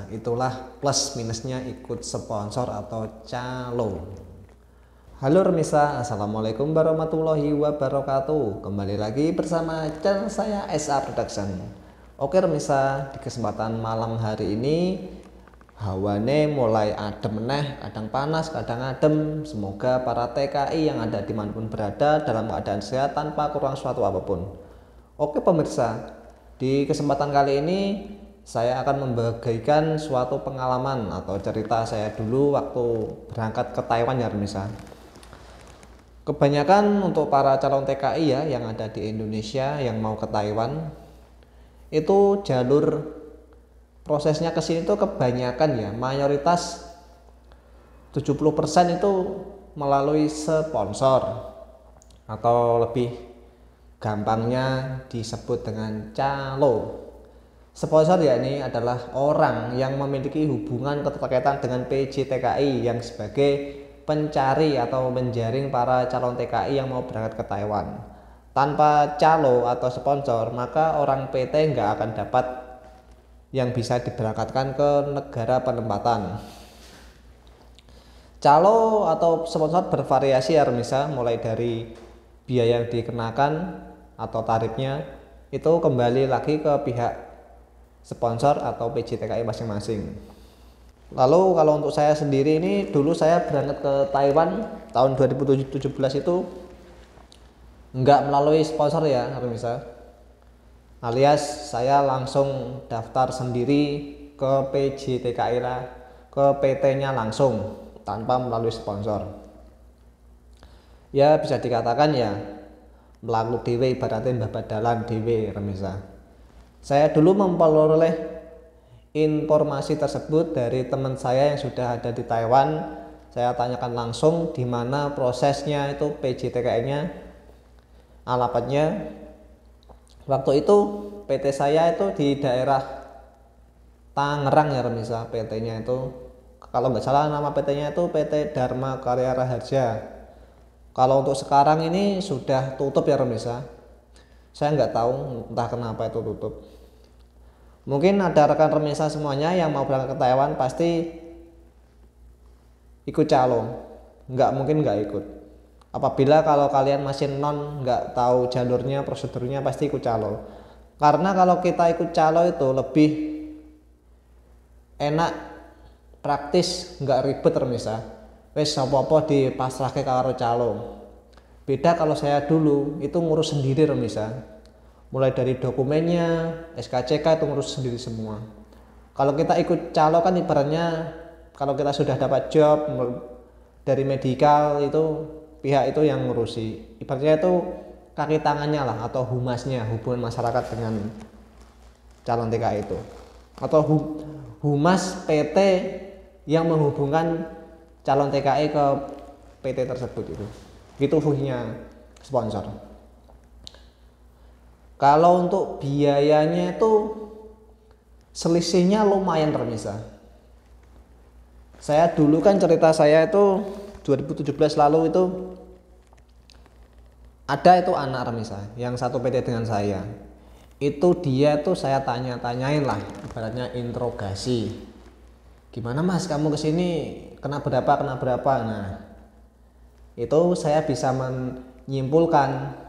Itulah plus minusnya ikut sponsor atau calo. Halo remisa, assalamualaikum warahmatullahi wabarakatuh. Kembali lagi bersama channel saya SA Production. Oke remisa, di kesempatan malam hari ini hawane mulai adem meneh, kadang panas, kadang adem. Semoga para TKI yang ada dimanapun berada dalam keadaan sehat tanpa kurang suatu apapun. Oke pemirsa, di kesempatan kali ini saya akan membagikan suatu pengalaman atau cerita saya dulu waktu berangkat ke Taiwan ya remisa. Kebanyakan untuk para calon TKI ya yang ada di Indonesia yang mau ke Taiwan, itu jalur prosesnya ke sini tuh kebanyakan ya, mayoritas 70% itu melalui sponsor atau lebih gampangnya disebut dengan calo. Sponsor yakni adalah orang yang memiliki hubungan keterkaitan dengan PJ TKI yang sebagai pencari atau menjaring para calon TKI yang mau berangkat ke Taiwan. Tanpa calo atau sponsor, maka orang PT nggak akan dapat yang bisa diberangkatkan ke negara penempatan. Calo atau sponsor bervariasi ya remisa, mulai dari biaya yang dikenakan atau tarifnya itu kembali lagi ke pihak sponsor atau PJ TKI masing-masing. Lalu kalau untuk saya sendiri ini, dulu saya berangkat ke Taiwan tahun 2017 itu nggak melalui sponsor ya remisa, alias saya langsung daftar sendiri ke PJ TKI lah, ke PT-nya langsung tanpa melalui sponsor. Ya bisa dikatakan ya melaku dewe, ibaratnya mbah dalan dewe remisa. Saya dulu memperoleh informasi tersebut dari teman saya yang sudah ada di Taiwan. Saya tanyakan langsung di mana prosesnya itu PJ TKI-nya, alamatnya. Waktu itu PT saya itu di daerah Tangerang ya remisa, PT-nya itu kalau nggak salah nama PT-nya itu PT Dharma Karya Raharja. Kalau untuk sekarang ini sudah tutup ya remisa, saya nggak tahu entah kenapa itu tutup. Mungkin ada rekan remisa semuanya yang mau berangkat ke Taiwan pasti ikut calo, nggak mungkin nggak ikut. Apabila kalau kalian masih nggak tahu jalurnya, prosedurnya, pasti ikut calo. Karena kalau kita ikut calo itu lebih enak, praktis, nggak ribet remisa. Wes apa-apa dipasrahke karo calo. Beda kalau saya dulu itu ngurus sendiri remisa. Mulai dari dokumennya, SKCK itu ngurus sendiri semua. Kalau kita ikut calo kan ibaratnya kalau kita sudah dapat job dari medikal itu pihak itu yang ngurusi. Ibaratnya itu kaki tangannya lah atau humasnya, hubungan masyarakat dengan calon TKI itu. Atau humas PT yang menghubungkan calon TKI ke PT tersebut itu. Itu fungsinya sponsor. Kalau untuk biayanya itu selisihnya lumayan remisa. Saya dulu kan cerita saya itu 2017 lalu itu ada itu anak remisa yang satu PT dengan saya. Itu dia tuh saya tanya-tanyain lah, ibaratnya interogasi. Gimana mas kamu kesini kena berapa? Nah itu saya bisa menyimpulkan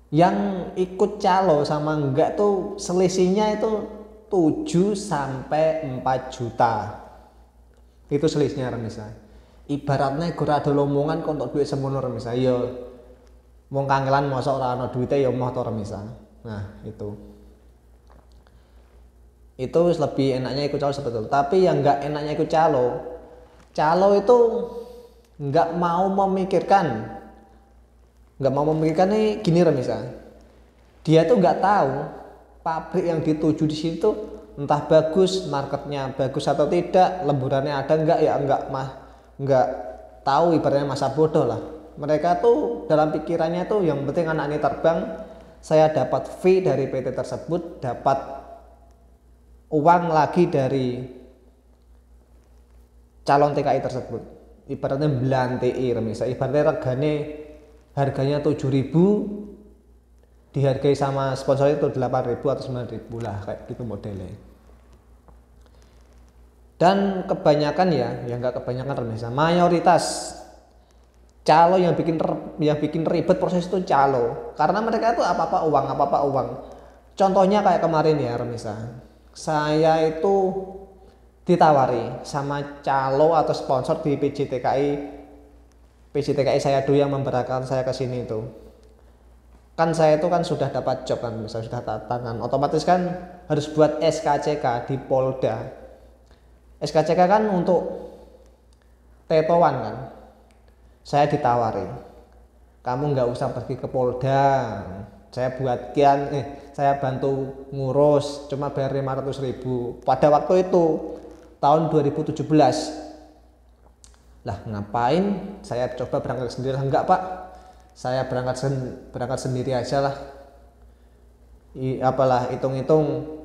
yang ikut calo sama enggak tuh selisihnya itu 7 sampai 4 juta. Itu selisihnya remisa. Ibaratnya gora ada lomongan kok untuk duit semono remisa. Ya wong kangelan mosok ora ana duite ya moh to remisa. Nah, itu lebih enaknya ikut calo sebetul. Tapi yang enggak enaknya ikut calo itu enggak mau memikirkan nih gini remisa. Dia tuh nggak tahu pabrik yang dituju di situ entah bagus, marketnya bagus atau tidak, lemburannya ada enggak ya enggak tahu, ibaratnya masa bodoh lah. Mereka tuh dalam pikirannya tuh yang penting anak ini terbang, saya dapat fee dari PT tersebut, dapat uang lagi dari calon TKI tersebut. Ibaratnya belanti remisa, ibaratnya regane harganya 7.000 dihargai sama sponsor itu 8.000 atau 9.000 lah, kayak gitu modelnya. Dan kebanyakan ya nggak kebanyakan Remisa, mayoritas calo yang bikin ribet proses itu calo, karena mereka itu apa-apa uang. Contohnya kayak kemarin ya Remisa, saya itu ditawari sama calo atau sponsor di PJTKI saya dulu yang memberangkatkan saya ke sini itu. Kan saya itu kan sudah dapat job kan, misalnya sudah tangan, otomatis kan harus buat SKCK di Polda. SKCK kan untuk tetoan kan. Saya ditawari, kamu nggak usah pergi ke Polda, saya bantu ngurus, cuma bayar 500.000 pada waktu itu tahun 2017. Lah ngapain saya coba berangkat sendiri? Enggak pak, saya berangkat sendiri aja lah. Apalah hitung-hitung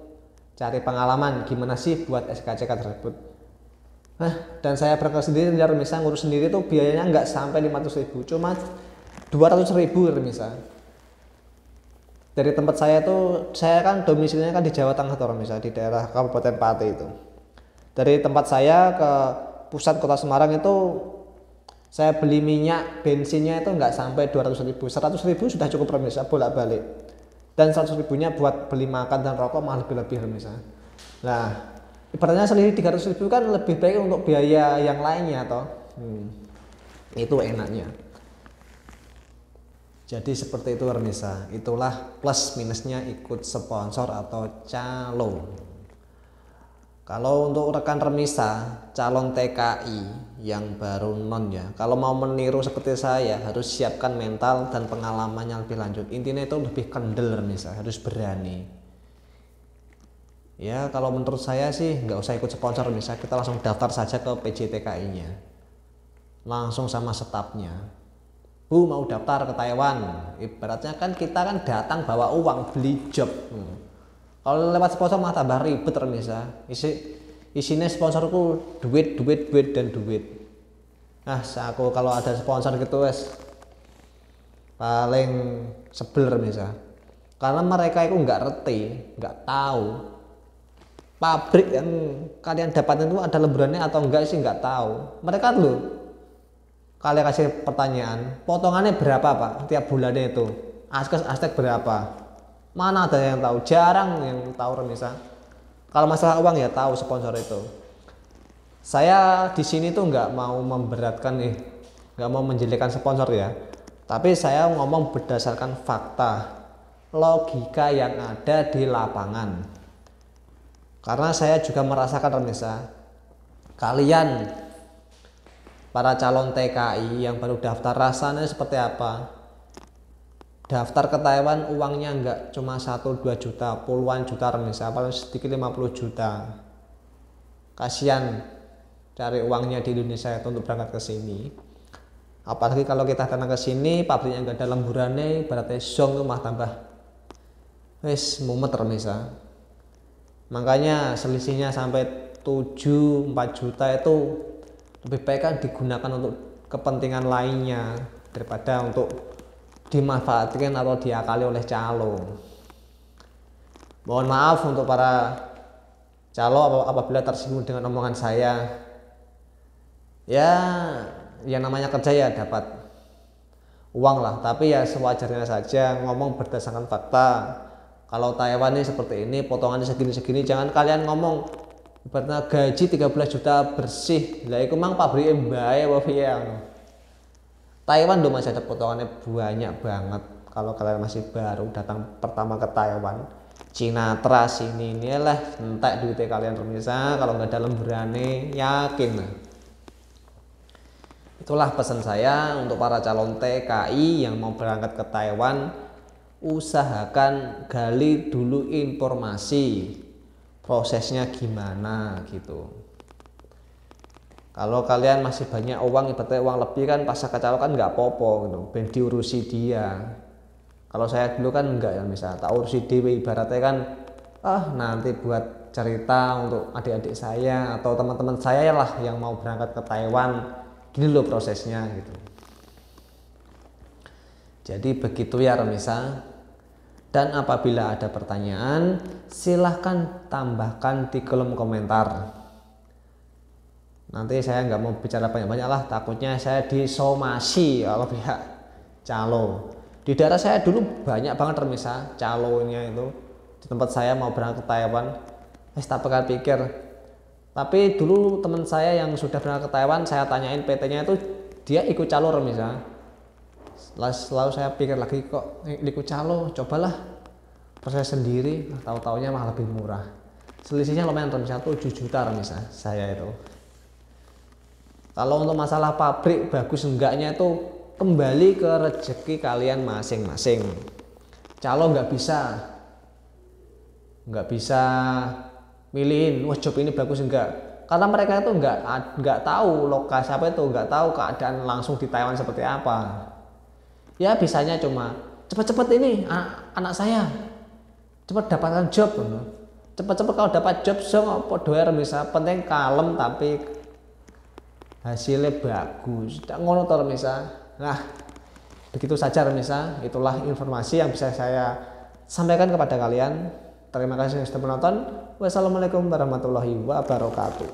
cari pengalaman gimana sih buat SKCK tersebut. Dan saya berangkat sendiri dan Remisa ngurus sendiri tuh biayanya nggak sampai 500.000, cuma 200.000 Remisa. Dari tempat saya tuh, saya kan domisilinya kan di Jawa Tengah tuh Remisa, di daerah Kabupaten Pati itu. Dari tempat saya ke pusat kota Semarang itu saya beli minyak bensinnya itu nggak sampai 200.000, 100.000 sudah cukup Remisa bolak-balik, dan 100.000-nya buat beli makan dan rokok malah lebih Remisa. Nah ibaratnya sendiri 300.000 kan lebih baik untuk biaya yang lainnya toh. Itu enaknya. Jadi seperti itu Remisa, itulah plus minusnya ikut sponsor atau calo. Kalau untuk rekan Remisa calon TKI yang baru non ya, kalau mau meniru seperti saya harus siapkan mental dan pengalaman yang lebih lanjut. Intinya itu lebih kendel Remisa, harus berani. Ya kalau menurut saya sih nggak usah ikut sponsor Remisa, kita langsung daftar saja ke PJTKI-nya, langsung sama stafnya. Bu mau daftar ke Taiwan, ibaratnya kan kita kan datang bawa uang beli job. Kalau lewat sponsor mah tambah ribet Remisa. Isinya sponsorku duit dan duit. Nah aku kalau ada sponsor gitu wes paling sebel Remisa, karena mereka itu nggak ngerti, nggak tahu pabrik yang kalian dapatkan itu ada lemburannya atau enggak sih, nggak tahu. Mereka loh, kalian kasih pertanyaan, potongannya berapa pak tiap bulannya itu, aspek berapa, mana ada yang tahu, jarang yang tahu Remisa. Kalau masalah uang ya tahu sponsor itu. Saya di sini tuh nggak mau memberatkan nggak mau menjelekkan sponsor ya, tapi saya ngomong berdasarkan fakta, logika yang ada di lapangan. Karena saya juga merasakan Remisa, kalian para calon TKI yang baru daftar rasanya seperti apa. Daftar ke Taiwan uangnya enggak cuma 1-2 juta, puluhan juta Remisa, paling sedikit 50 juta. Kasihan cari uangnya di Indonesia itu untuk berangkat ke sini. Apalagi kalau kita datang ke sini pabriknya enggak ada lemburannya, berarti zong itu mah tambah wes mumet Remisa. Makanya selisihnya sampai 4 juta itu lebih baik kan digunakan untuk kepentingan lainnya daripada untuk dimanfaatkan atau diakali oleh calo. Mohon maaf untuk para calo apabila tersinggung dengan omongan saya. Ya yang namanya kerja ya dapat uang lah, tapi ya sewajarnya saja, ngomong berdasarkan fakta. Kalau Taiwan ini seperti ini, potongannya segini-segini, jangan kalian ngomong ibaratnya gaji 13 juta bersih. Lah iku mang pabrik mbae apa piye. Taiwan loh masih ada potongannya banyak banget. Kalau kalian masih baru datang pertama ke Taiwan, Cinatra sini lah entek duitnya kalian Remisa, kalau nggak ada lemburane yakin lah. Itulah pesan saya untuk para calon TKI yang mau berangkat ke Taiwan. Usahakan gali dulu informasi prosesnya gimana gitu. Kalau kalian masih banyak uang, ibaratnya uang lebih kan pas kacau kan nggak popo gitu, ben diurusi dia. Kalau saya dulu kan enggak ya, misalnya tak urusi dewe, ibaratnya kan nanti buat cerita untuk adik-adik saya atau teman-teman saya lah yang mau berangkat ke Taiwan, gini loh prosesnya gitu. Jadi begitu ya Remisa. Dan apabila ada pertanyaan, silahkan tambahkan di kolom komentar. Nanti saya nggak mau bicara banyak-banyak lah, takutnya saya disomasi kalau pihak calo. Di daerah saya dulu banyak banget remisa calonya itu. Di tempat saya mau berangkat ke Taiwan, tak pikir. Tapi dulu teman saya yang sudah berangkat ke Taiwan, saya tanyain PT-nya itu, dia ikut calo remisa. Lalu saya pikir lagi, kok ikut calo, cobalah proses sendiri, tahu-taunya malah lebih murah. Selisihnya lumayan remisa, 7 juta remisa saya itu. Kalau untuk masalah pabrik bagus enggaknya itu kembali ke rezeki kalian masing-masing. Calo nggak bisa milihin, wah job ini bagus enggak, karena mereka itu nggak tahu lokasi apa itu, nggak tahu keadaan langsung di Taiwan seperti apa. Ya bisanya cuma cepet-cepet ini anak saya cepet dapatkan job, cepet-cepet kalau dapat job doer bisa, penting kalem tapi hasilnya bagus, tidak ngono toh remisa. Nah begitu saja remisa, itulah informasi yang bisa saya sampaikan kepada kalian. Terima kasih sudah menonton. Wassalamualaikum warahmatullahi wabarakatuh.